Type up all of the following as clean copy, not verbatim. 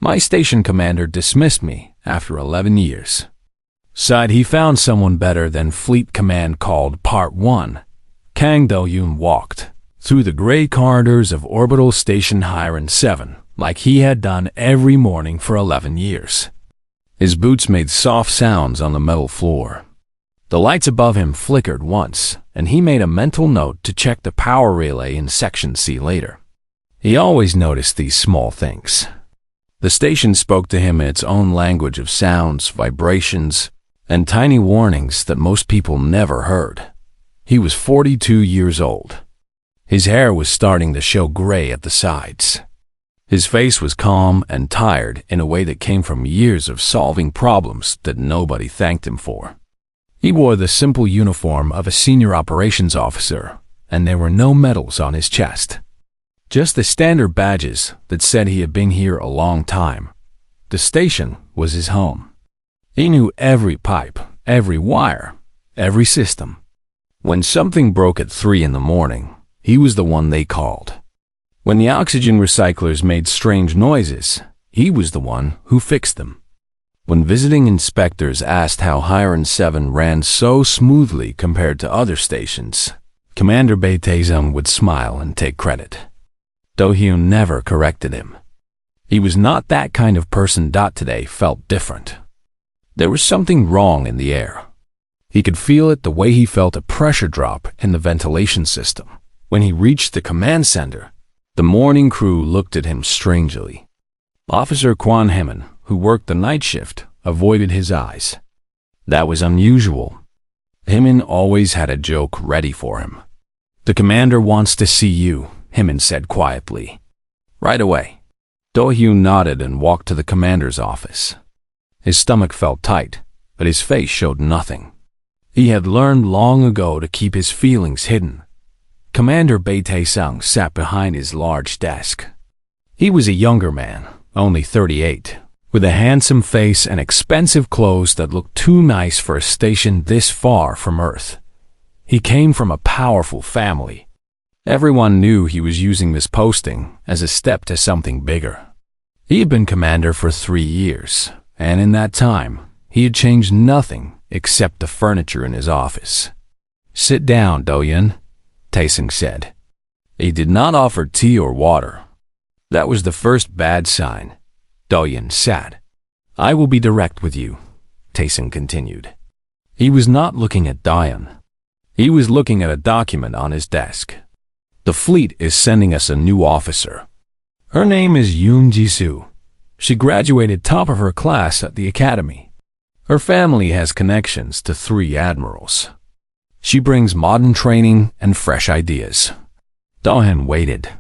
My station commander dismissed me after 11 years. Said he found someone better than Fleet Command called Part 1. Kang Do-yoon walked through the gray corridors of Orbital Station HFY 7 like he had done every morning for 11 years. His boots made soft sounds on the metal floor. The lights above him flickered once, and he made a mental note to check the power relay in Section C later. He always noticed these small things. The station spoke to him in its own language of sounds, vibrations, and tiny warnings that most people never heard. He was 42 years old. His hair was starting to show gray at the sides. His face was calm and tired in a way that came from years of solving problems that nobody thanked him for. He wore the simple uniform of a senior operations officer, and there were no medals on his chest. Just the standard badges that said he had been here a long time. The station was his home. He knew every pipe, every wire, every system. When something broke at 3 in the morning, he was the one they called. When the oxygen recyclers made strange noises, he was the one who fixed them. When visiting inspectors asked how HFY 7 ran so smoothly compared to other stations, Commander Bae Tae-sung would smile and take credit. Do-hyun never corrected him. He was not that kind of person. Today felt different. There was something wrong in the air. He could feel it the way he felt a pressure drop in the ventilation system. When he reached the command center, the morning crew looked at him strangely. Officer Kwon Hemin, who worked the night shift, avoided his eyes. That was unusual. Hemin always had a joke ready for him. "The commander wants to see you," Hemin said quietly. "Right away." Do-hyun nodded and walked to the commander's office. His stomach felt tight, but his face showed nothing. He had learned long ago to keep his feelings hidden. Commander Bae Tae-sung sat behind his large desk. He was a younger man, only 38, with a handsome face and expensive clothes that looked too nice for a station this far from Earth. He came from a powerful family. Everyone knew he was using this posting as a step to something bigger. He had been commander for 3 years, and in that time, he had changed nothing except the furniture in his office. "Sit down, Do-hyun," Tae-sung said. He did not offer tea or water. That was the first bad sign. Do-hyun sat. "I will be direct with you," Tae-sung continued. He was not looking at Do-hyun. He was looking at a document on his desk. "The fleet is sending us a new officer. Her name is Yoon Ji-soo. She graduated top of her class at the academy. Her family has connections to 3 admirals. She brings modern training and fresh ideas." Do-hyun waited.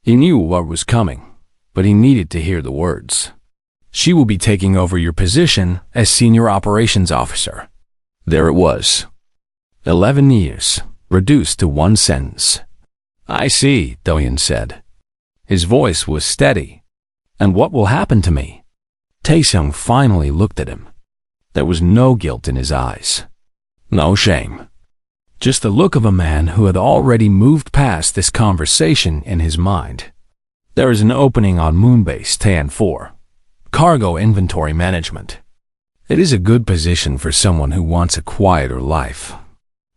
He knew what was coming, but he needed to hear the words. "She will be taking over your position as senior operations officer." There it was. 11 years, reduced to 1 sentence. "I see," Do-hyun said. His voice was steady. "And what will happen to me?" Tae-sung finally looked at him. There was no guilt in his eyes. No shame. Just the look of a man who had already moved past this conversation in his mind. "There is an opening on Moonbase Tan 4. Cargo Inventory Management. It is a good position for someone who wants a quieter life.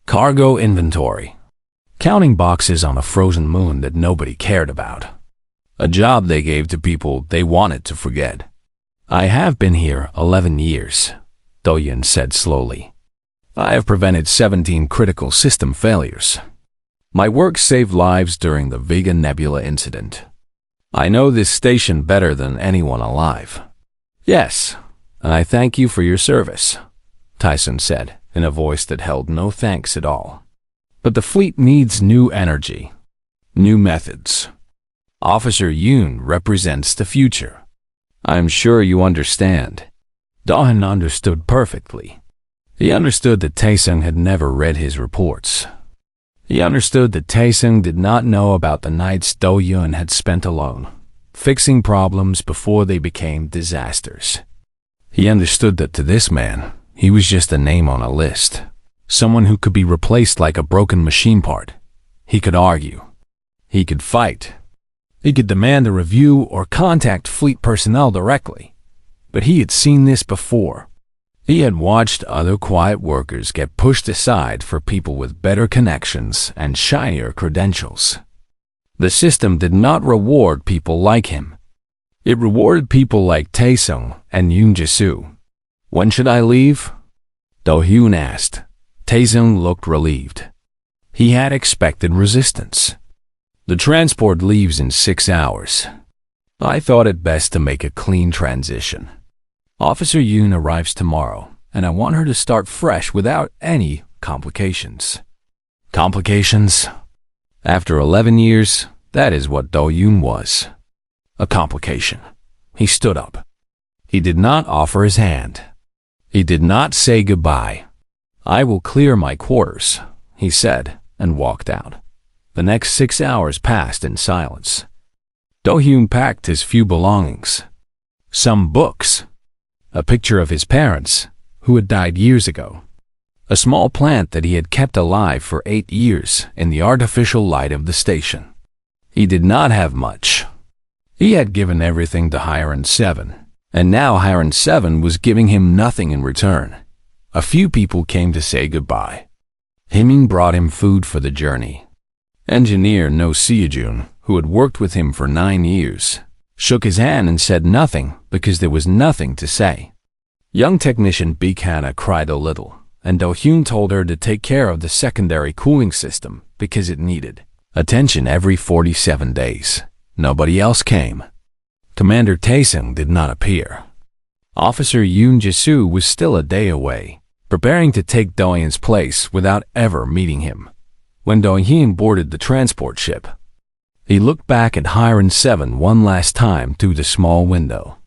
Cargo inventory. Counting boxes on a frozen moon that nobody cared about. A job they gave to people they wanted to forget. I have been here 11 years, Do-hyun said slowly. I have prevented 17 critical system failures. My work saved lives during the Vega Nebula incident. I know this station better than anyone alive. Yes, and I thank you for your service, Tyson said in a voice that held no thanks at all. But the fleet needs new energy, new methods. Officer Yoon represents the future. I'm sure you understand. Do-hyun understood perfectly. He understood that Tae-sung had never read his reports. He understood that Tae-sung did not know about the nights Do-hyun had spent alone, fixing problems before they became disasters. He understood that to this man, he was just a name on a list, someone who could be replaced like a broken machine part. He could argue. He could fight. He could demand a review or contact fleet personnel directly, but he had seen this before. He had watched other quiet workers get pushed aside for people with better connections and shinier credentials. The system did not reward people like him. It rewarded people like Taesung and Yoon Ji-soo. "When should I leave?" Do-hyun asked. Taesung looked relieved. He had expected resistance. "The transport leaves in 6 hours. I thought it best to make a clean transition. Officer Yoon arrives tomorrow, and I want her to start fresh without any complications." Complications? After 11 years, that is what Do-hyun was. A complication. He stood up. He did not offer his hand. He did not say goodbye. "I will clear my quarters," he said, and walked out. The next 6 hours passed in silence. Do-hyun packed his few belongings. Some books. A picture of his parents, who had died years ago. A small plant that he had kept alive for 8 years in the artificial light of the station. He did not have much. He had given everything to Hiren 7, and now Hiren 7 was giving him nothing in return. A few people came to say goodbye. Himing brought him food for the journey. Engineer No Seojun, who had worked with him for 9 years, shook his hand and said nothing because there was nothing to say. Young technician Bik-hana cried a little, and Do-hyun told her to take care of the secondary cooling system because it needed attention every 47 days. Nobody else came. Commander Taesung did not appear. Officer Yoon Ji-soo was still a day away, preparing to take Do-hyun's place without ever meeting him. When Do-hyun boarded the transport ship, he looked back at Hiren 7 one last time through the small window.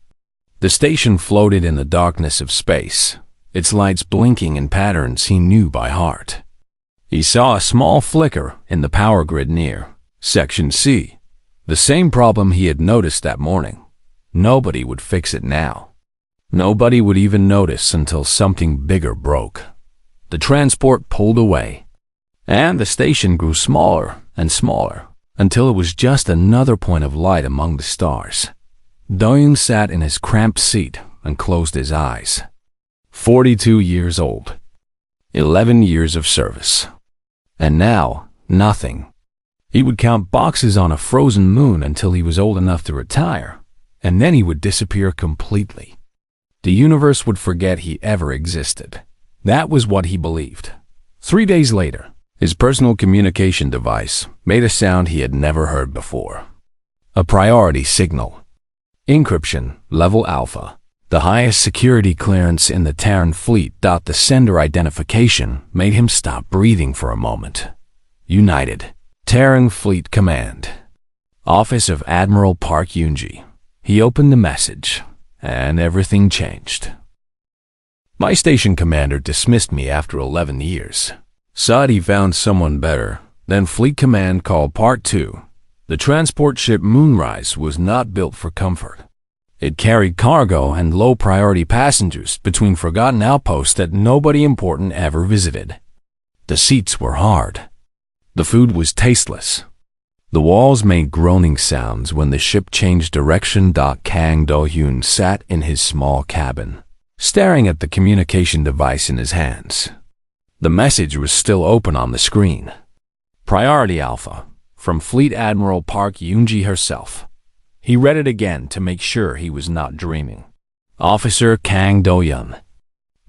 The station floated in the darkness of space, its lights blinking in patterns he knew by heart. He saw a small flicker in the power grid near Section C. The same problem he had noticed that morning. Nobody would fix it now. Nobody would even notice until something bigger broke. The transport pulled away, and the station grew smaller and smaller until it was just another point of light among the stars. Do-hyun sat in his cramped seat and closed his eyes. 42 years old. 11 years of service. And now, nothing. He would count boxes on a frozen moon until he was old enough to retire, and then he would disappear completely. The universe would forget he ever existed. That was what he believed. 3 days later, his personal communication device made a sound he had never heard before. A priority signal. Encryption, level Alpha. The highest security clearance in the Terran fleet. The sender identification made him stop breathing for a moment. United. Terran Fleet Command. Office of Admiral Park Yoon-ji. He opened the message, and everything changed. My station commander dismissed me after 11 years. Said he found someone better. Then Fleet Command called Part 2. The transport ship Moonrise was not built for comfort. It carried cargo and low-priority passengers between forgotten outposts that nobody important ever visited. The seats were hard. The food was tasteless. The walls made groaning sounds when the ship changed direction. Kang Do-hyun sat in his small cabin, staring at the communication device in his hands. The message was still open on the screen. Priority Alpha, from Fleet Admiral Park Yoon-ji herself. He read it again to make sure he was not dreaming. Officer Kang Do-hyun.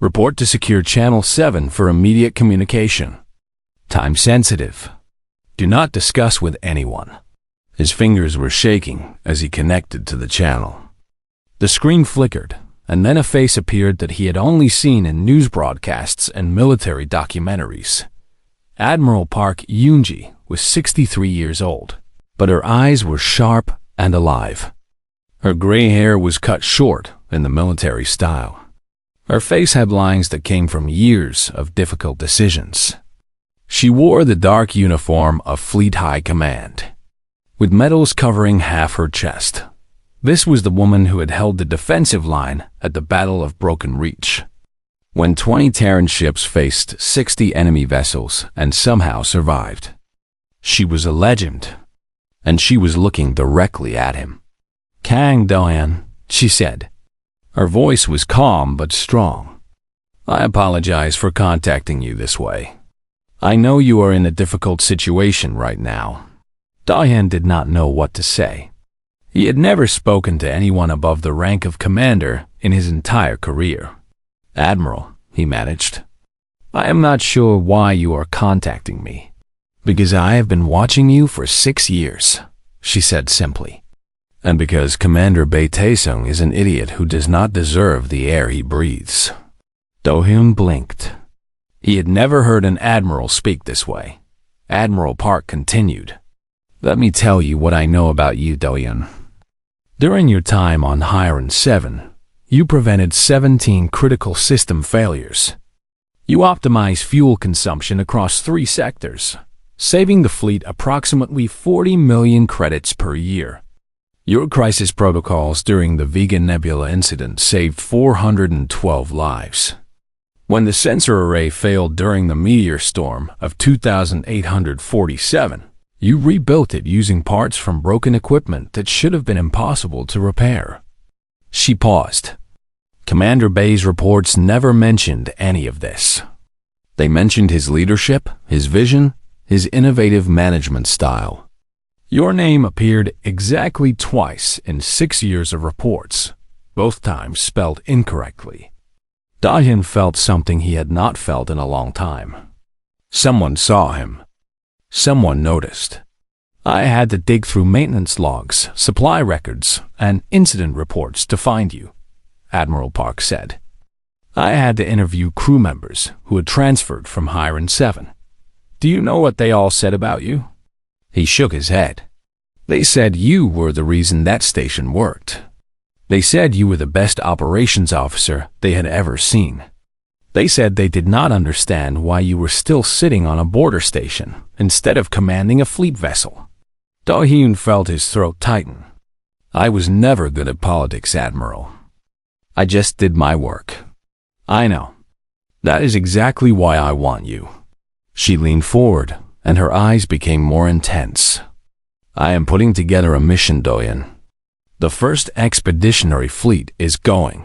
Report to Secure Channel 7 for immediate communication. Time sensitive. Do not discuss with anyone. His fingers were shaking as he connected to the channel. The screen flickered, and then a face appeared that he had only seen in news broadcasts and military documentaries. Admiral Park Yoon-ji was 63 years old, but her eyes were sharp and alive. Her gray hair was cut short in the military style. Her face had lines that came from years of difficult decisions. She wore the dark uniform of Fleet High Command, with medals covering half her chest. This was the woman who had held the defensive line at the Battle of Broken Reach, when 20 Terran ships faced 60 enemy vessels and somehow survived. She was a legend. and she was looking directly at him. "Kang Do-hyun," she said. Her voice was calm but strong. "I apologize for contacting you this way. I know you are in a difficult situation right now." Do-hyun did not know what to say. He had never spoken to anyone above the rank of commander in his entire career. "Admiral," he managed, "I am not sure why you are contacting me." "Because I have been watching you for 6 years," she said simply. "And because Commander Bae Taesung is an idiot who does not deserve the air he breathes." Do-hyun blinked. He had never heard an admiral speak this way. Admiral Park continued. "Let me tell you what I know about you, Do-hyun. During your time on Hiron 7, you prevented 17 critical system failures. You optimized fuel consumption across 3 sectors, saving the fleet approximately 40 million credits per year. Your crisis protocols during the Vega Nebula incident saved 412 lives. When the sensor array failed during the meteor storm of 2847, you rebuilt it using parts from broken equipment that should have been impossible to repair." She paused. Commander Bae's reports never mentioned any of this. They mentioned his leadership, his vision, his innovative management style. Your name appeared exactly twice in 6 years of reports, both times spelled incorrectly. Do-hyun felt something he had not felt in a long time. Someone saw him. Someone noticed. "I had to dig through maintenance logs, supply records, and incident reports to find you," Admiral Park said. "I had to interview crew members who had transferred from Hiron 7. Do you know what they all said about you?" He shook his head. "They said you were the reason that station worked. They said you were the best operations officer they had ever seen. They said they did not understand why you were still sitting on a border station instead of commanding a fleet vessel." Do-hyun felt his throat tighten. "I was never good at politics, Admiral. I just did my work." "I know. That is exactly why I want you." She leaned forward, and her eyes became more intense. "I am putting together a mission, Do-hyun. The first expeditionary fleet is going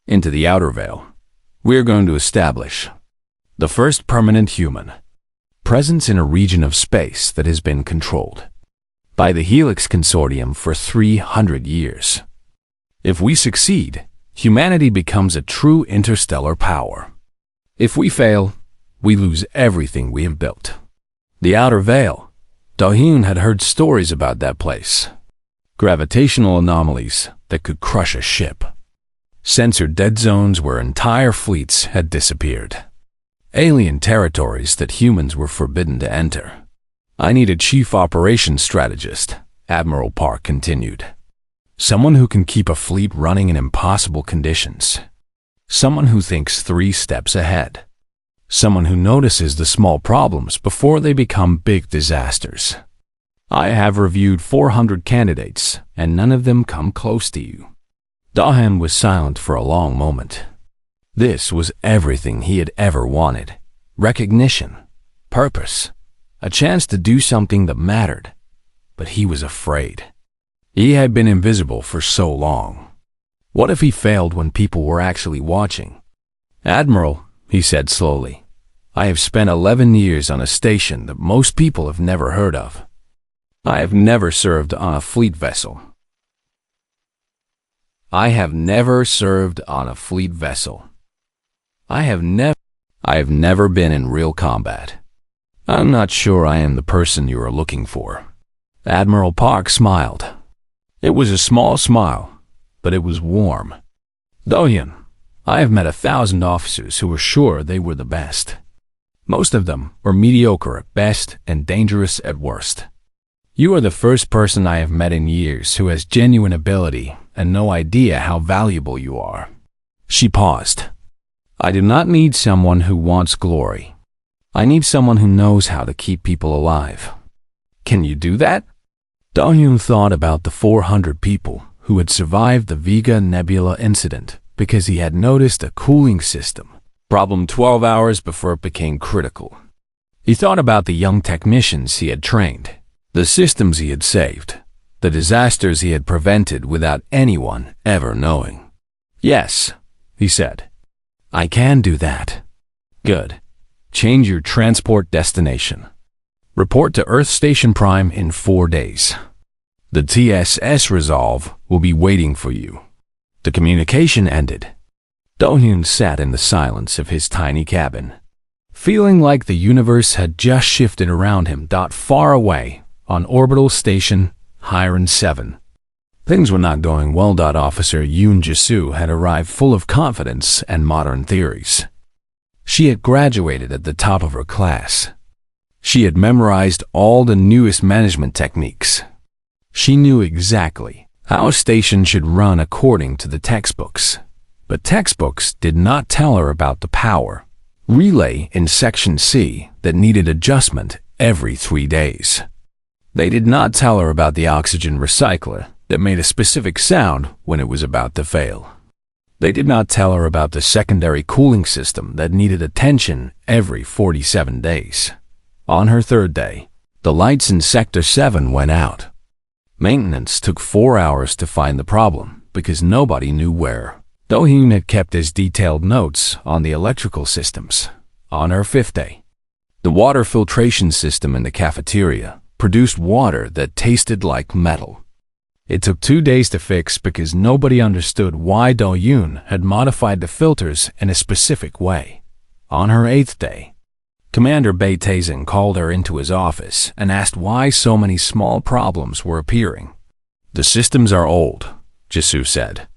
into the Outer Veil. We are going to establish the first permanent human presence in a region of space that has been controlled by the Helix Consortium for 300 years. If we succeed, humanity becomes a true interstellar power. If we fail, we lose everything we have built." The Outer Veil. Do-hyun had heard stories about that place. Gravitational anomalies that could crush a ship. Censored dead zones where entire fleets had disappeared. Alien territories that humans were forbidden to enter. "I need a chief operations strategist," Admiral Park continued. "Someone who can keep a fleet running in impossible conditions. Someone who thinks 3 steps ahead. Someone who notices the small problems before they become big disasters. I have reviewed 400 candidates, and none of them come close to you." Do-hyun was silent for a long moment. This was everything he had ever wanted. Recognition, purpose, a chance to do something that mattered. But he was afraid. He had been invisible for so long. What if he failed when people were actually watching? "Admiral," he said slowly, "I have spent 11 years on a station that most people have never heard of. I have never served on a fleet vessel. I have never served on a fleet vessel. I have never been in real combat. I'm not sure I am the person you are looking for." Admiral Park smiled. It was a small smile, but it was warm. "Do-hyun, I have met 1,000 officers who were sure they were the best. Most of them were mediocre at best and dangerous at worst. You are the first person I have met in years who has genuine ability and no idea how valuable you are." She paused. "I do not need someone who wants glory. I need someone who knows how to keep people alive. Can you do that?" Do-hyun thought about the 400 people who had survived the Vega Nebula incident because he had noticed a cooling system problem 12 hours before it became critical. He thought about the young technicians he had trained, The systems he had saved, the disasters he had prevented without anyone ever knowing. "Yes," he said. "I can do that." "Good. Change your transport destination. Report to Earth Station Prime in 4 days. The TSS Resolve will be waiting for you." The communication ended. Do-hyun sat in the silence of his tiny cabin, feeling like the universe had just shifted around him. Far away, on orbital station Hiren 7. Things were not going well. Officer Yoon Ji-soo had arrived full of confidence and modern theories. She had graduated at the top of her class. She had memorized all the newest management techniques. She knew exactly how a station should run according to the textbooks. But textbooks did not tell her about the power relay in Section C that needed adjustment every 3 days. They did not tell her about the oxygen recycler that made a specific sound when it was about to fail. They did not tell her about the secondary cooling system that needed attention every 47 days. On her 3rd day, the lights in Sector 7 went out. Maintenance took 4 hours to find the problem because nobody knew where. Do-hyun had kept his detailed notes on the electrical systems. On her 5th day, the water filtration system in the cafeteria produced water that tasted like metal. It took 2 days to fix because nobody understood why Do-hyun had modified the filters in a specific way. On her 8th day, Commander Bae Tae-sung called her into his office and asked why so many small problems were appearing. "The systems are old," Ji-soo said.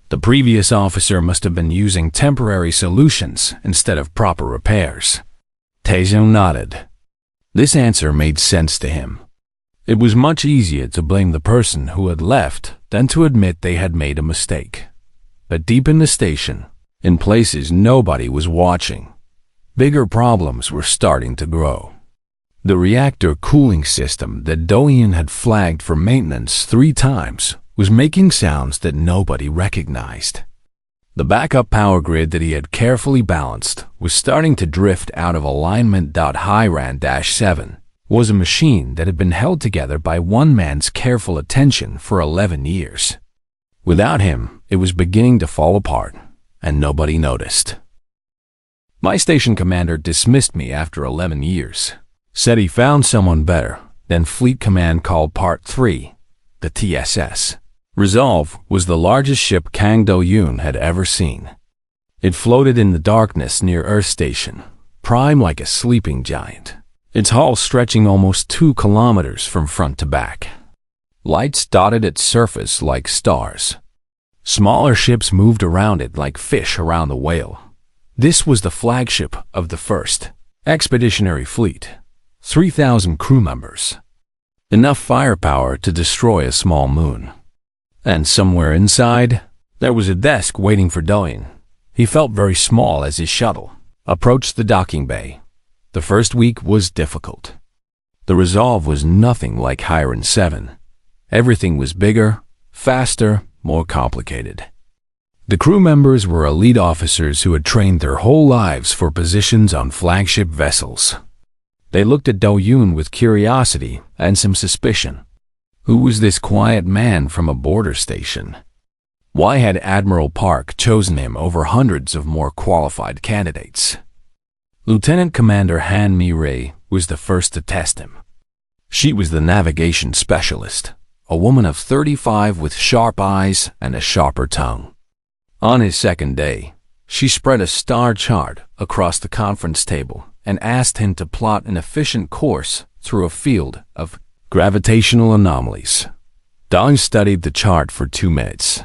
"The previous officer must have been using temporary solutions instead of proper repairs." Tae-sung nodded. This answer made sense to him. It was much easier to blame the person who had left than to admit they had made a mistake. But deep in the station, in places nobody was watching, bigger problems were starting to grow. The reactor cooling system that Do-hyun had flagged for maintenance 3 times was making sounds that nobody recognized. The backup power grid that he had carefully balanced was starting to drift out of alignment. Hiran-7 was a machine that had been held together by one man's careful attention for 11 years. Without him, it was beginning to fall apart, and nobody noticed. "My station commander dismissed me after 11 years, said he found someone better. Then Fleet Command called Part 3, the TSS. Resolve was the largest ship Kang Do-hyun had ever seen. It floated in the darkness near Earth Station, prime like a sleeping giant, its hull stretching almost 2 kilometers from front to back. Lights dotted its surface like stars. Smaller ships moved around it like fish around the whale. This was the flagship of the 1st Expeditionary Fleet, 3,000 crew members. Enough firepower to destroy a small moon. And somewhere inside, there was a desk waiting for Do-hyun. He felt very small as his shuttle approached the docking bay. The first week was difficult. The Resolve was nothing like Hiren 7. Everything was bigger, faster, more complicated. The crew members were elite officers who had trained their whole lives for positions on flagship vessels. They looked at Do-hyun with curiosity and some suspicion. Who was this quiet man from a border station? Why had Admiral Park chosen him over hundreds of more qualified candidates? Lieutenant Commander Han Mi-rae was the first to test him. She was the navigation specialist, a woman of 35 with sharp eyes and a sharper tongue. On his 2nd day, she spread a star chart across the conference table and asked him to plot an efficient course through a field of gravitational anomalies. Do-hyun studied the chart for 2 minutes.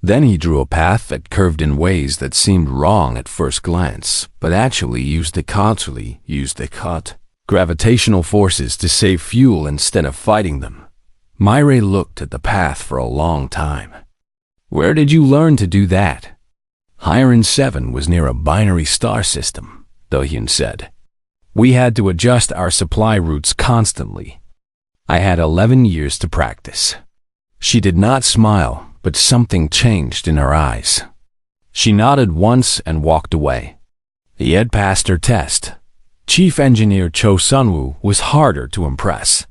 Then he drew a path that curved in ways that seemed wrong at first glance, but actually used the gravitational forces to save fuel instead of fighting them. Mi-rae looked at the path for a long time. "Where did you learn to do that?" "Hiren 7 was near a binary star system," Do-hyun said. "We had to adjust our supply routes constantly. I had 11 years to practice." She did not smile, but something changed in her eyes. She nodded once and walked away. He had passed her test. Chief Engineer Cho Sun-woo was harder to impress.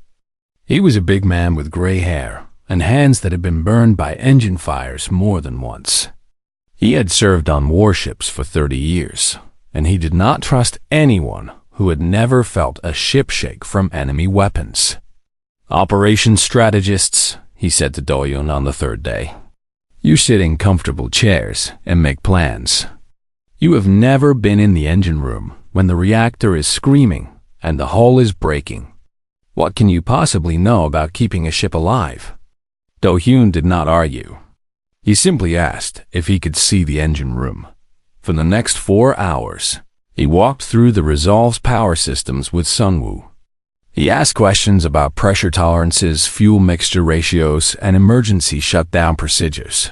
He was a big man with gray hair and hands that had been burned by engine fires more than once. He had served on warships for 30 years, and he did not trust anyone who had never felt a ship shake from enemy weapons. "Operations strategists," he said to Do-yoon on the third day. "You sit in comfortable chairs and make plans. You have never been in the engine room when the reactor is screaming and the hull is breaking. What can you possibly know about keeping a ship alive?" Do-hyun did not argue. He simply asked if he could see the engine room. For the next 4 hours, he walked through the Resolve's power systems with Sunwoo. He asked questions about pressure tolerances, fuel mixture ratios, and emergency shutdown procedures.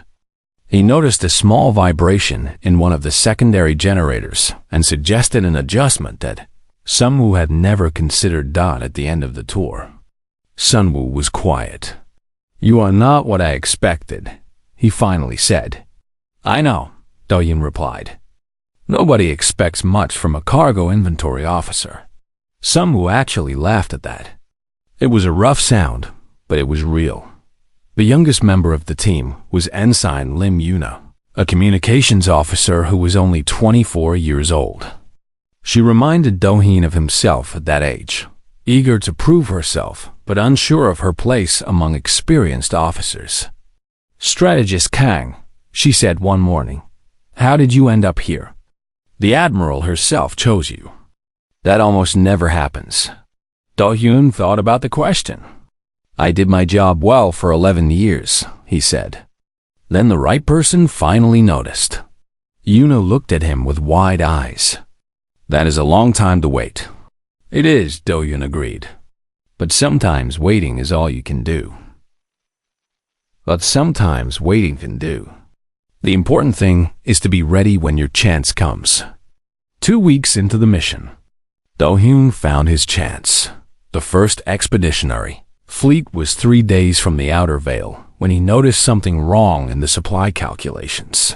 He noticed a small vibration in one of the secondary generators and suggested an adjustment that Sunwoo had never considered done at the end of the tour. Sunwoo was quiet. "You are not what I expected," he finally said. "I know," Do-yoon replied. "Nobody expects much from a cargo inventory officer." Sunwoo actually laughed at that. It was a rough sound, but it was real. The youngest member of the team was Ensign Lim Yuna, a communications officer who was only 24 years old. She reminded Do-hyun of himself at that age, eager to prove herself, but unsure of her place among experienced officers. "Strategist Kang," she said one morning, "how did you end up here? The Admiral herself chose you." "That almost never happens." Do-hyun thought about the question. "I did my job well for 11 years, he said. Then the right person finally noticed. Yuna looked at him with wide eyes. "That is a long time to wait." "It is," Do-hyun agreed. "But sometimes waiting is all you can do." The important thing is to be ready when your chance comes. 2 weeks into the mission, Do-hyun found his chance. The first expeditionary fleet was 3 days from the outer veil when he noticed something wrong in the supply calculations.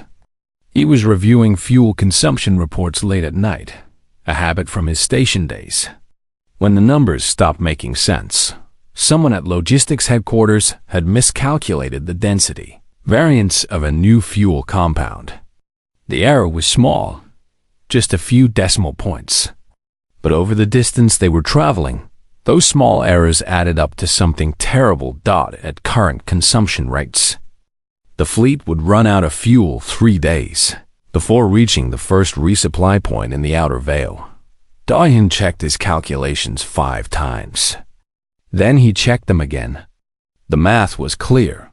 He was reviewing fuel consumption reports late at night, a habit from his station days. When the numbers stopped making sense, someone at logistics headquarters had miscalculated the density, variance of a new fuel compound. The error was small, just a few decimal points. But over the distance they were traveling, those small errors added up to something terrible. At current consumption rates, the fleet would run out of fuel 3 days before reaching the first resupply point in the outer veil. Do-hyun checked his calculations 5 times. Then he checked them again. The math was clear.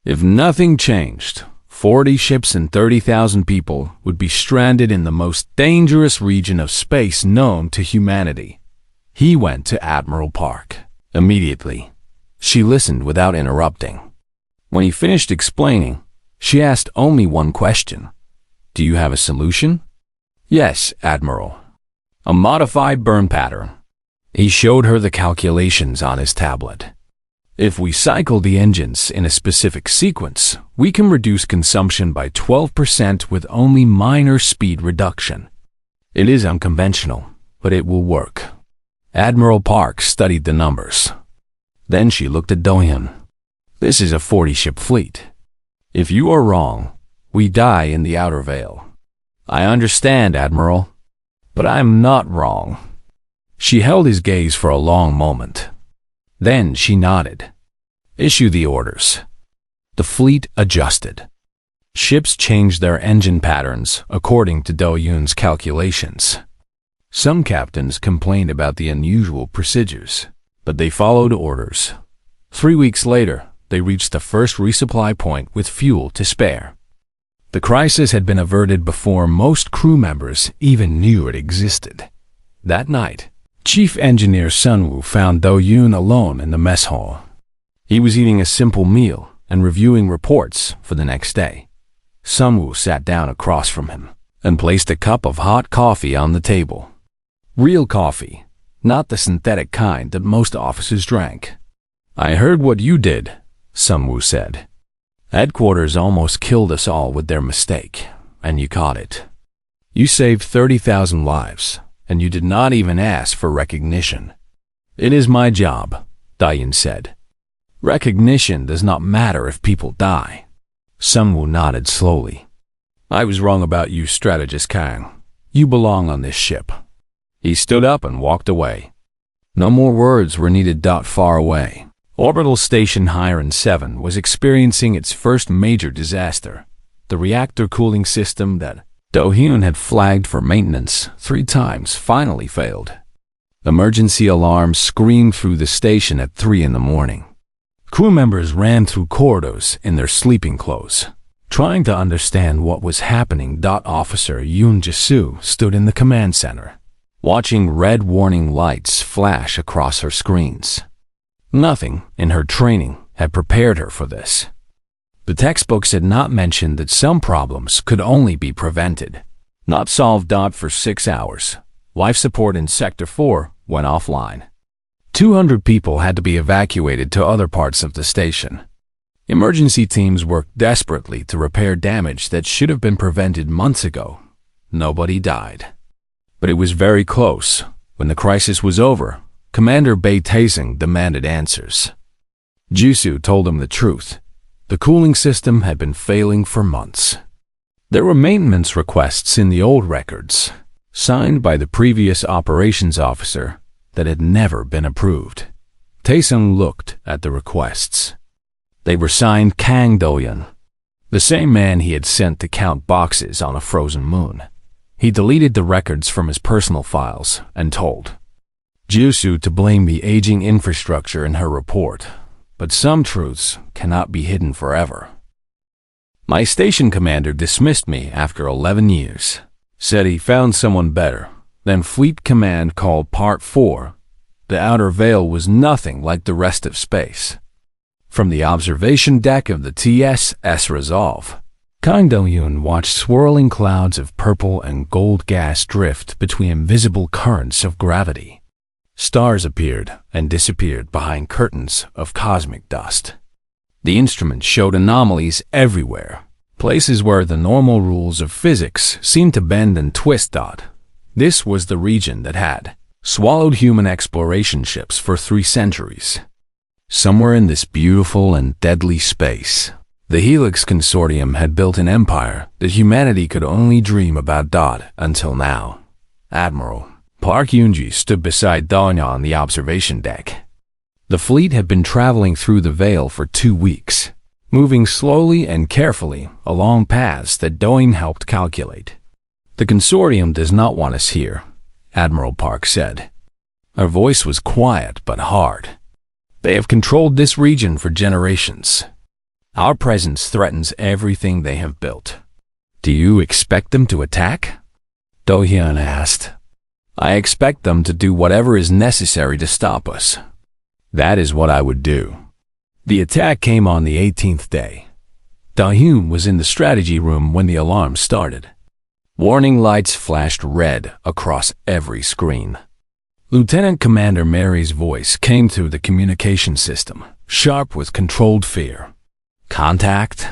If nothing changed, 40 ships and 30,000 people would be stranded in the most dangerous region of space known to humanity. He went to Admiral Park immediately. She listened without interrupting. When he finished explaining, she asked only one question. "Do you have a solution?" "Yes, Admiral. A modified burn pattern." He showed her the calculations on his tablet. "If we cycle the engines in a specific sequence, we can reduce consumption by 12% with only minor speed reduction. It is unconventional, but it will work." Admiral Park studied the numbers. Then she looked at Do-hyun. "This is a 40-ship fleet. If you are wrong, we die in the outer veil." "I understand, Admiral, but I am not wrong." She held his gaze for a long moment. Then she nodded. "Issue the orders." The fleet adjusted. Ships changed their engine patterns according to Do-hyun's calculations. Some captains complained about the unusual procedures, but they followed orders. 3 weeks later, they reached the first resupply point with fuel to spare. The crisis had been averted before most crew members even knew it existed. That night, Chief Engineer Sunwoo found Do-hyun alone in the mess hall. He was eating a simple meal and reviewing reports for the next day. Sunwoo sat down across from him and placed a cup of hot coffee on the table. Real coffee, not the synthetic kind that most officers drank. "I heard what you did," Sunwoo said. "Headquarters almost killed us all with their mistake, and you caught it. You saved 30,000 lives, and you did not even ask for recognition." "It is my job," Diane said. Recognition does not matter if people die. Sungwoo nodded slowly. I was wrong about you, strategist Kang. You belong on this ship. He stood up and walked away. No more words were needed. Far away, Orbital Station Hiron 7 was experiencing its first major disaster. The reactor cooling system that Do-hyun had flagged for maintenance 3 times finally failed. Emergency alarms screamed through the station at 3 in the morning. Crew members ran through corridors in their sleeping clothes, trying to understand what was happening. Officer Yoon Ji-soo stood in the command center, watching red warning lights flash across her screens. Nothing in her training had prepared her for this. The textbooks had not mentioned that some problems could only be prevented, not solved. For 6 hours, life support in Sector 4 went offline. 200 people had to be evacuated to other parts of the station. Emergency teams worked desperately to repair damage that should have been prevented months ago. Nobody died. But it was very close. When the crisis was over, Commander Bae Taesung demanded answers. Jisoo told him the truth. The cooling system had been failing for months. There were maintenance requests in the old records, signed by the previous operations officer, that had never been approved. Taesung looked at the requests. They were signed Kang Do-hyun, the same man he had sent to count boxes on a frozen moon. He deleted the records from his personal files and told Jisoo to blame the aging infrastructure in her report, but some truths cannot be hidden forever. My station commander dismissed me after 11 years, said he found someone better. Then Fleet Command called Part 4. The outer veil was nothing like the rest of space. From the observation deck of the TSS Resolve, Kang Do-hyun watched swirling clouds of purple and gold gas drift between invisible currents of gravity. Stars appeared and disappeared behind curtains of cosmic dust. The instruments showed anomalies everywhere, places where the normal rules of physics seemed to bend and twist. This was the region that had swallowed human exploration ships for 3 centuries. Somewhere in this beautiful and deadly space, the Helix Consortium had built an empire that humanity could only dream about. Until now. Admiral Park Yoon-ji stood beside Do-hyun on the observation deck. The fleet had been traveling through the veil for 2 weeks, moving slowly and carefully along paths that Do-hyun helped calculate. The consortium does not want us here, Admiral Park said. Her voice was quiet but hard. They have controlled this region for generations. Our presence threatens everything they have built. Do you expect them to attack? Do-hyun asked. I expect them to do whatever is necessary to stop us. That is what I would do. The attack came on the 18th day. Do-hyun was in the strategy room when the alarm started. Warning lights flashed red across every screen. Lieutenant Commander Mary's voice came through the communication system, sharp with controlled fear. Contact.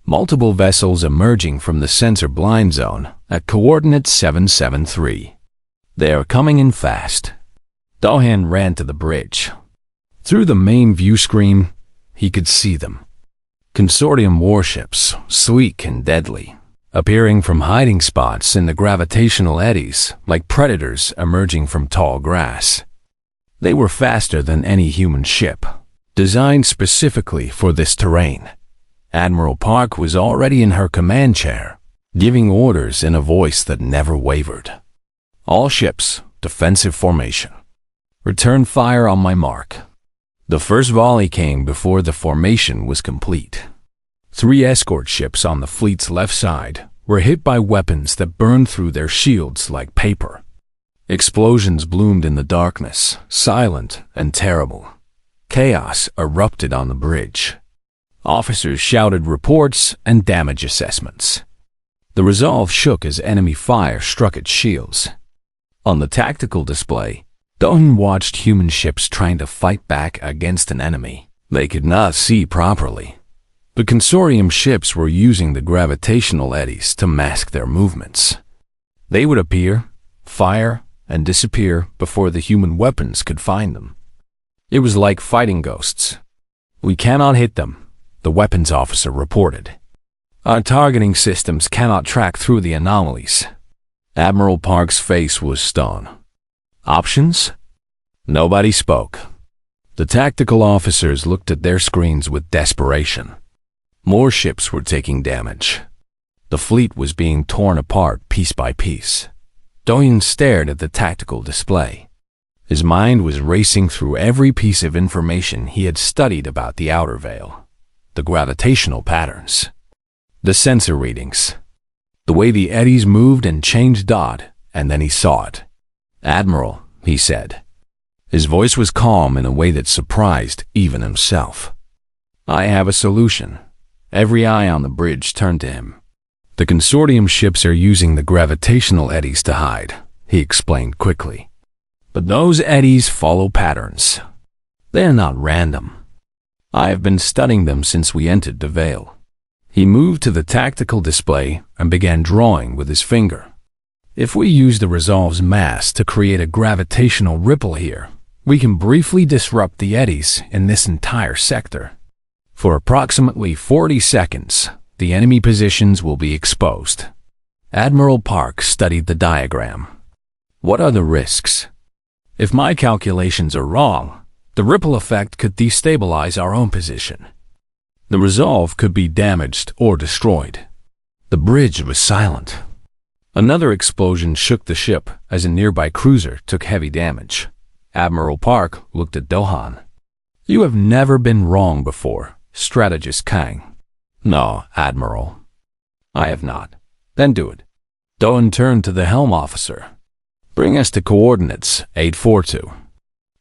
Multiple vessels emerging from the sensor blind zone at coordinate 773. They are coming in fast. Do-hyun ran to the bridge. Through the main view screen, he could see them. Consortium warships, sleek and deadly, appearing from hiding spots in the gravitational eddies like predators emerging from tall grass. They were faster than any human ship, designed specifically for this terrain. Admiral Park was already in her command chair, giving orders in a voice that never wavered. All ships, defensive formation. Return fire on my mark. The first volley came before the formation was complete. 3 escort ships on the fleet's left side were hit by weapons that burned through their shields like paper. Explosions bloomed in the darkness, silent and terrible. Chaos erupted on the bridge. Officers shouted reports and damage assessments. The Resolve shook as enemy fire struck its shields. On the tactical display, Do-hyun watched human ships trying to fight back against an enemy they could not see properly. The consortium ships were using the gravitational eddies to mask their movements. They would appear, fire, and disappear before the human weapons could find them. It was like fighting ghosts. "We cannot hit them," the weapons officer reported. "Our targeting systems cannot track through the anomalies." Admiral Park's face was stone. Options? Nobody spoke. The tactical officers looked at their screens with desperation. More ships were taking damage. The fleet was being torn apart piece by piece. Do-hyun stared at the tactical display. His mind was racing through every piece of information he had studied about the outer veil. The gravitational patterns. The sensor readings. The way the eddies moved and changed dot, and then he saw it. "Admiral," he said. His voice was calm in a way that surprised even himself. "I have a solution." Every eye on the bridge turned to him. "The consortium ships are using the gravitational eddies to hide," he explained quickly. "But those eddies follow patterns. They are not random. I have been studying them since we entered the veil." He moved to the tactical display and began drawing with his finger. "If we use the Resolve's mass to create a gravitational ripple here, we can briefly disrupt the eddies in this entire sector. For approximately 40 seconds, the enemy positions will be exposed." Admiral Park studied the diagram. "What are the risks?" "If my calculations are wrong, the ripple effect could destabilize our own position. The Resolve could be damaged or destroyed." The bridge was silent. Another explosion shook the ship as a nearby cruiser took heavy damage. Admiral Park looked at Do-hyun. "You have never been wrong before, Strategist Kang." "No, Admiral. I have not." "Then do it." Do-hyun turned to the helm officer. "Bring us to coordinates 842.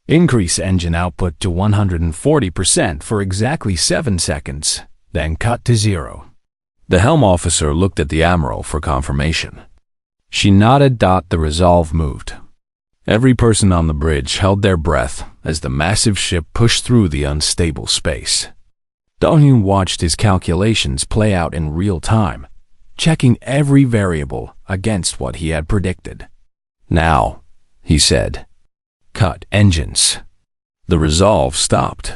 Increase engine output to 140% for exactly 7 seconds, then cut to 0. The helm officer looked at the Admiral for confirmation. She nodded. The Resolve moved. Every person on the bridge held their breath as the massive ship pushed through the unstable space. Do-hyun watched his calculations play out in real time, checking every variable against what he had predicted. "Now," he said, "cut engines." The Resolve stopped,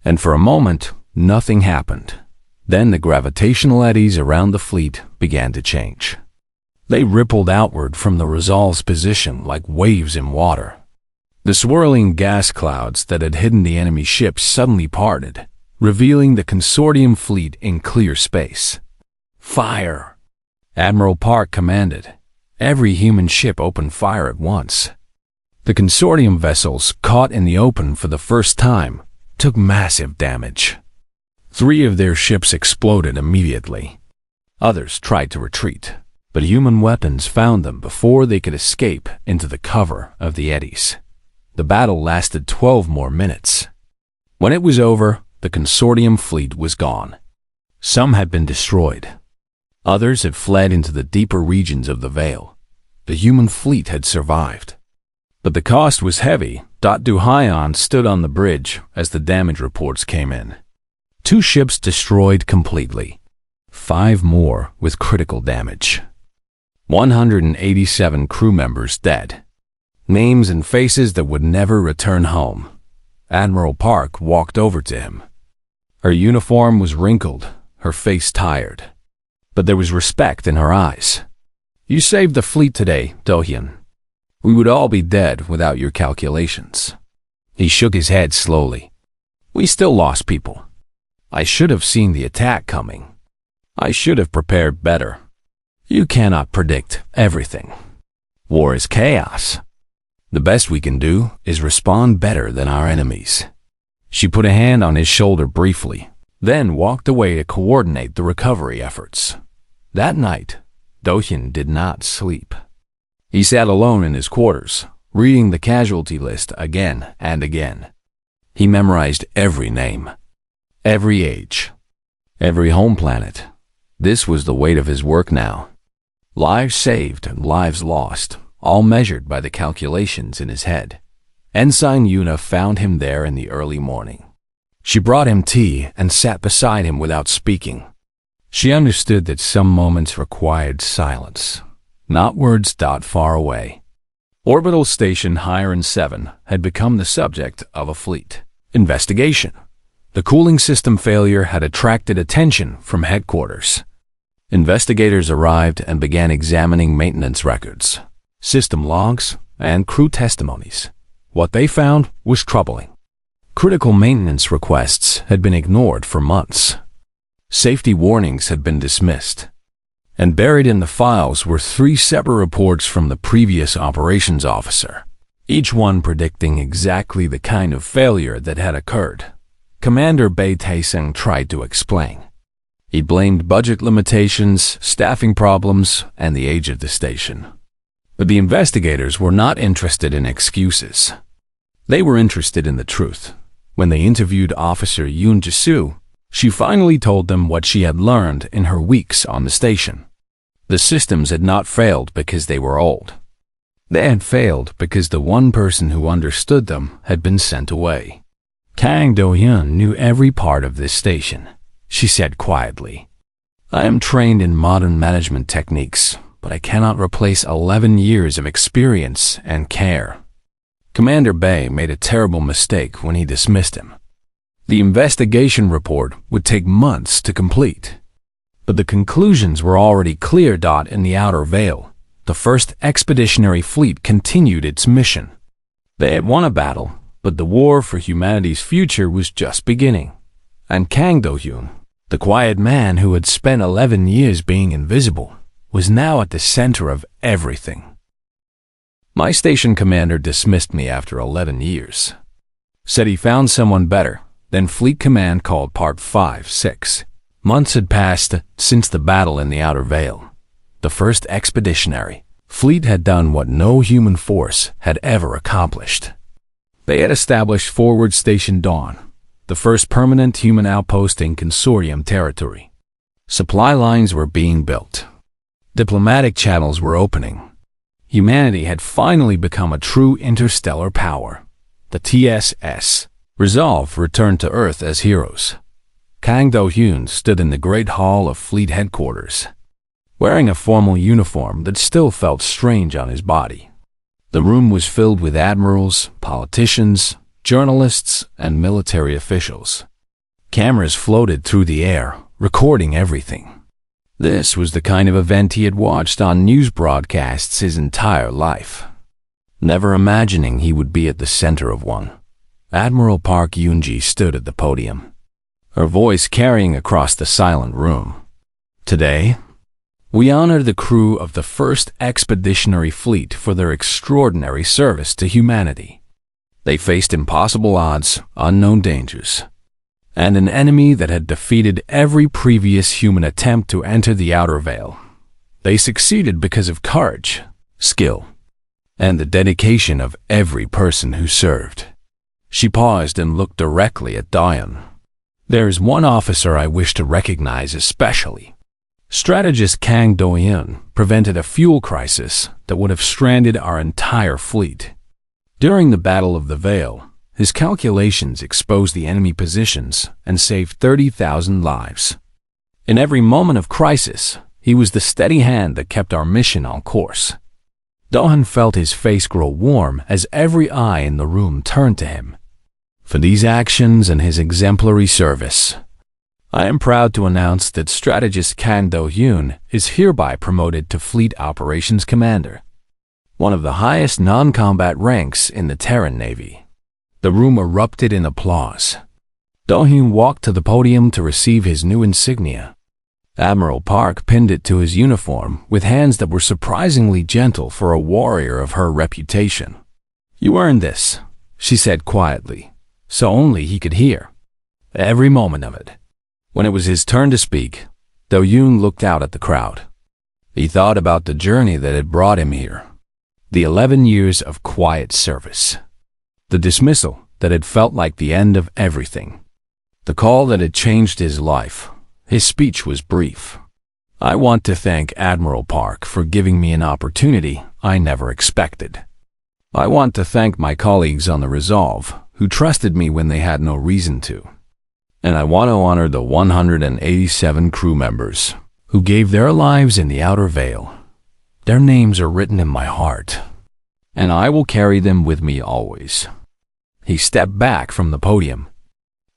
and for a moment, nothing happened. Then the gravitational eddies around the fleet began to change. They rippled outward from the Resolve's position like waves in water. The swirling gas clouds that had hidden the enemy ships suddenly parted, revealing the consortium fleet in clear space. "Fire!" Admiral Park commanded. Every human ship opened fire at once. The consortium vessels, caught in the open for the first time, took massive damage. 3 of their ships exploded immediately. Others tried to retreat, but human weapons found them before they could escape into the cover of the eddies. The battle lasted 12 more minutes. When it was over, the consortium fleet was gone. Some had been destroyed. Others had fled into the deeper regions of the veil. The human fleet had survived. But the cost was heavy. Do-hyun stood on the bridge as the damage reports came in. 2 ships destroyed completely. 5 more with critical damage. 187 crew members dead. Names and faces that would never return home. Admiral Park walked over to him. Her uniform was wrinkled, her face tired. But there was respect in her eyes. "You saved the fleet today, Do-hyun. We would all be dead without your calculations." He shook his head slowly. "We still lost people. I should have seen the attack coming. I should have prepared better. You cannot predict everything. War is chaos. The best we can do is respond better than our enemies." She put a hand on his shoulder briefly, then walked away to coordinate the recovery efforts. That night, Do-hyun did not sleep. He sat alone in his quarters, reading the casualty list again and again. He memorized every name, every age, every home planet. This was the weight of his work now. Lives saved and lives lost, all measured by the calculations in his head. Ensign Yuna found him there in the early morning. She brought him tea and sat beside him without speaking. She understood that some moments required silence, not words. Far away. Orbital Station Hiren 7 had become the subject of a fleet investigation. The cooling system failure had attracted attention from headquarters. Investigators arrived and began examining maintenance records, system logs, and crew testimonies. What they found was troubling. Critical maintenance requests had been ignored for months. Safety warnings had been dismissed. And buried in the files were 3 separate reports from the previous operations officer, each one predicting exactly the kind of failure that had occurred. Commander Bei Taiseng tried to explain. He blamed budget limitations, staffing problems, and the age of the station. But the investigators were not interested in excuses. They were interested in the truth. When they interviewed Officer Yoon Ji-soo, she finally told them what she had learned in her weeks on the station. The systems had not failed because they were old. They had failed because the one person who understood them had been sent away. Kang Do-hyun knew every part of this station. She said quietly, "I am trained in modern management techniques, but I cannot replace 11 years of experience and care." Commander Bei made a terrible mistake when he dismissed him. The investigation report would take months to complete. But the conclusions were already clear. In the Outer Veil, the first expeditionary fleet continued its mission. They had won a battle, but the war for humanity's future was just beginning. And Kang Do-hyun, the quiet man who had spent 11 years being invisible, was now at the center of everything. My station commander dismissed me after 11 years. Said he found someone better. Then Fleet Command called Part 5-6. Months had passed since the battle in the Outer Veil. The first expeditionary fleet had done what no human force had ever accomplished. They had established Forward Station Dawn, the first permanent human outpost in consortium territory. Supply lines were being built. Diplomatic channels were opening. Humanity had finally become a true interstellar power. The TSS Resolve returned to Earth as heroes. Kang Do-hyun stood in the Great Hall of Fleet Headquarters, wearing a formal uniform that still felt strange on his body. The room was filled with admirals, politicians, journalists, and military officials. Cameras floated through the air, recording everything. This was the kind of event he had watched on news broadcasts his entire life, never imagining he would be at the center of one. Admiral Park Yoon-ji stood at the podium, her voice carrying across the silent room. "Today, we honor the crew of the first expeditionary fleet for their extraordinary service to humanity. They faced impossible odds, unknown dangers, and an enemy that had defeated every previous human attempt to enter the Outer Veil. They succeeded because of courage, skill, and the dedication of every person who served." She paused and looked directly at Do-hyun. "There is one officer I wish to recognize especially. Strategist Kang Do-hyun prevented a fuel crisis that would have stranded our entire fleet. During the Battle of the Veil, his calculations exposed the enemy positions and saved 30,000 lives. In every moment of crisis, he was the steady hand that kept our mission on course." Do-hyun felt his face grow warm as every eye in the room turned to him. "For these actions and his exemplary service, I am proud to announce that Strategist Kang Do-hyun is hereby promoted to Fleet Operations Commander, one of the highest non-combat ranks in the Terran Navy." The room erupted in applause. Do-hyun walked to the podium to receive his new insignia. Admiral Park pinned it to his uniform with hands that were surprisingly gentle for a warrior of her reputation. "You earned this," she said quietly, so only he could hear. Every moment of it. When it was his turn to speak, Do-hyun looked out at the crowd. He thought about the journey that had brought him here. The 11 years of quiet service. The dismissal that had felt like the end of everything. The call that had changed his life. His speech was brief. "I want to thank Admiral Park for giving me an opportunity I never expected. I want to thank my colleagues on the Resolve who trusted me when they had no reason to. And I want to honor the 187 crew members who gave their lives in the Outer Veil. Their names are written in my heart." and I will carry them with me always." He stepped back from the podium.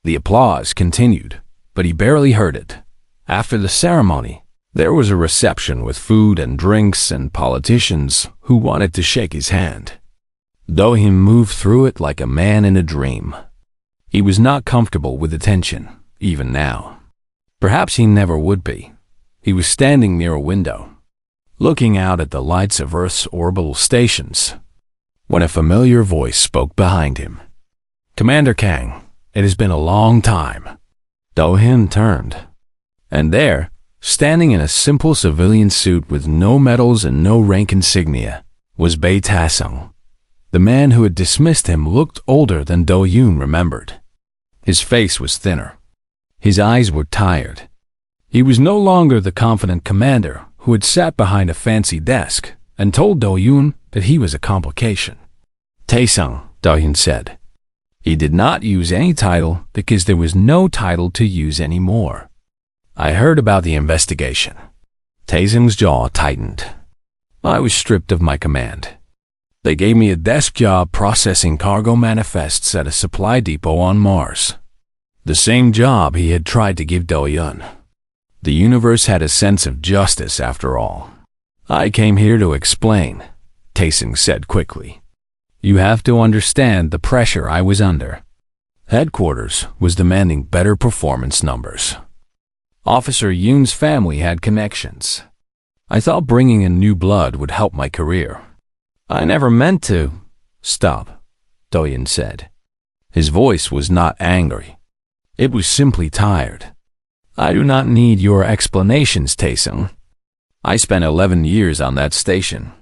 The applause continued, but he barely heard it. After the ceremony, there was a reception with food and drinks and politicians who wanted to shake his hand. Do-hyun moved through it like a man in a dream. He was not comfortable with attention, even now. Perhaps he never would be. He was standing near a window, looking out at the lights of Earth's orbital stations, when a familiar voice spoke behind him. "Commander Kang, it has been a long time." Do-hyun turned, and there, standing in a simple civilian suit with no medals and no rank insignia, was Bae Ta-sung. The man who had dismissed him looked older than Do-hyun remembered. His face was thinner. His eyes were tired. He was no longer the confident commander who had sat behind a fancy desk and told Do-hyun that he was a complication. "Tae-sung," Do-hyun said. He did not use any title because there was no title to use anymore. "I heard about the investigation." Tae-sung's jaw tightened. "I was stripped of my command. They gave me a desk job processing cargo manifests at a supply depot on Mars. The same job he had tried to give Do-hyun. The universe had a sense of justice after all. "I came here to explain," Tae-sung said quickly. "You have to understand the pressure I was under. Headquarters was demanding better performance numbers. Officer Yoon's family had connections. I thought bringing in new blood would help my career. I never meant to." "Stop," Do-hyun said. His voice was not angry. It was simply tired. "I do not need your explanations, Tae-sung. I spent 11 years on that station.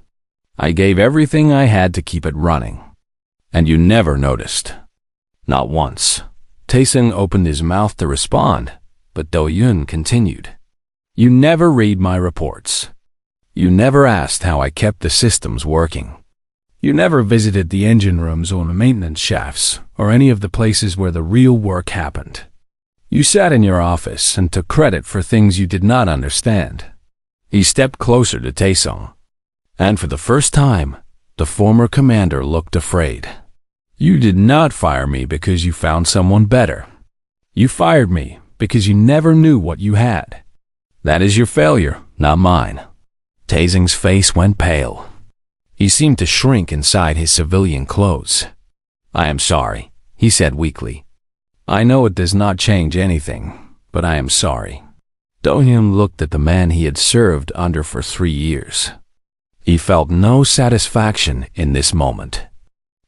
I gave everything I had to keep it running. And you never noticed. Not once." Tae-sung opened his mouth to respond, but Do-hyun continued. "You never read my reports. You never asked how I kept the systems working. You never visited the engine rooms or the maintenance shafts or any of the places where the real work happened. You sat in your office and took credit for things you did not understand." He stepped closer to Tae-sung, and for the first time, the former commander looked afraid. "You did not fire me because you found someone better. You fired me because you never knew what you had. That is your failure, not mine." Tae-sung's face went pale. He seemed to shrink inside his civilian clothes. "I am sorry," he said weakly. "I know it does not change anything, but I am sorry." Do-hyun looked at the man he had served under for 3 years. He felt no satisfaction in this moment.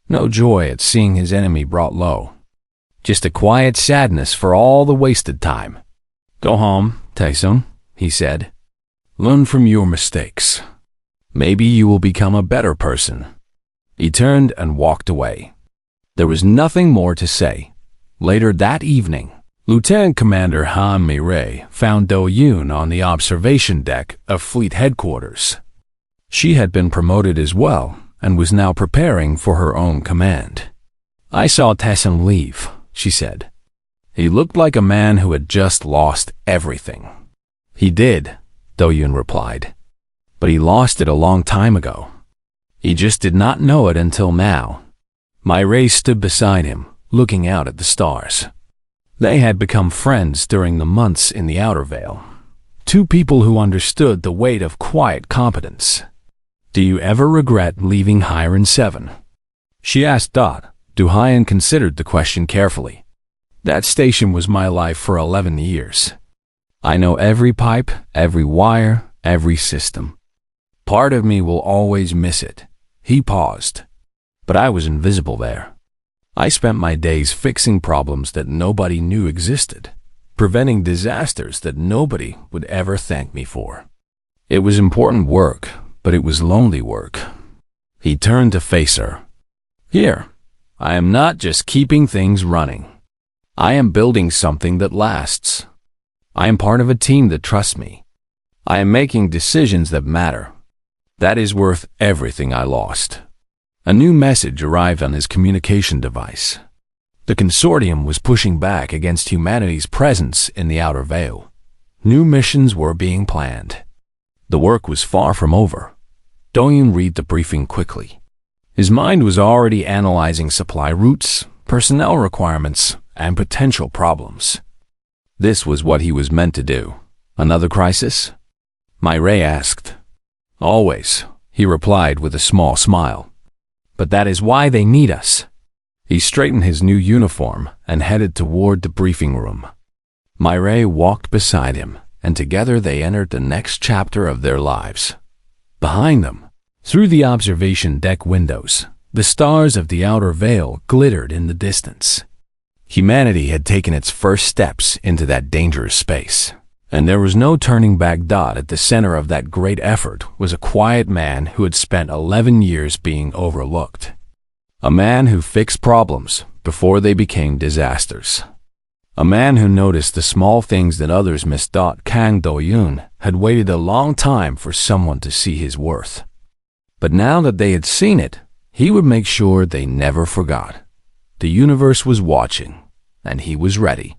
No joy at seeing his enemy brought low. Just a quiet sadness for all the wasted time. "Go home, Tae-sung," he said. "Learn from your mistakes. Maybe you will become a better person." He turned and walked away. There was nothing more to say. Later that evening, Lieutenant Commander Han Mi-rae found Do-hyun on the observation deck of Fleet Headquarters. She had been promoted as well and was now preparing for her own command. "I saw Tae-sung leave," she said. "He looked like a man who had just lost everything." "He did," Do-hyun replied. "But he lost it a long time ago. He just did not know it until now." Mi-rae stood beside him, looking out at the stars. They had become friends during the months in the Outer Veil. Two people who understood the weight of quiet competence. "Do you ever regret leaving Hyron 7? She asked. Do-hyun considered the question carefully. "That station was my life for 11 years. I know every pipe, every wire, every system. Part of me will always miss it." He paused. "But I was invisible there. I spent my days fixing problems that nobody knew existed, preventing disasters that nobody would ever thank me for. It was important work, but it was lonely work." He turned to face her. "Here, I am not just keeping things running. I am building something that lasts. I am part of a team that trusts me. I am making decisions that matter. That is worth everything I lost." A new message arrived on his communication device. The consortium was pushing back against humanity's presence in the Outer Veil. New missions were being planned. The work was far from over. Do-hyun read the briefing quickly. His mind was already analyzing supply routes, personnel requirements, and potential problems. This was what he was meant to do. Another crisis? Myray asked. Always, he replied with a small smile. But that is why they need us. He straightened his new uniform and headed toward the briefing room. Myray walked beside him, and together they entered the next chapter of their lives. Behind them, through the observation deck windows, the stars of the outer veil glittered in the distance. Humanity had taken its first steps into that dangerous space, and there was no turning back. At the center of that great effort was a quiet man who had spent 11 years being overlooked. A man who fixed problems before they became disasters. A man who noticed the small things that others missed. Kang Do-yoon had waited a long time for someone to see his worth. But now that they had seen it, he would make sure they never forgot. The universe was watching, and he was ready.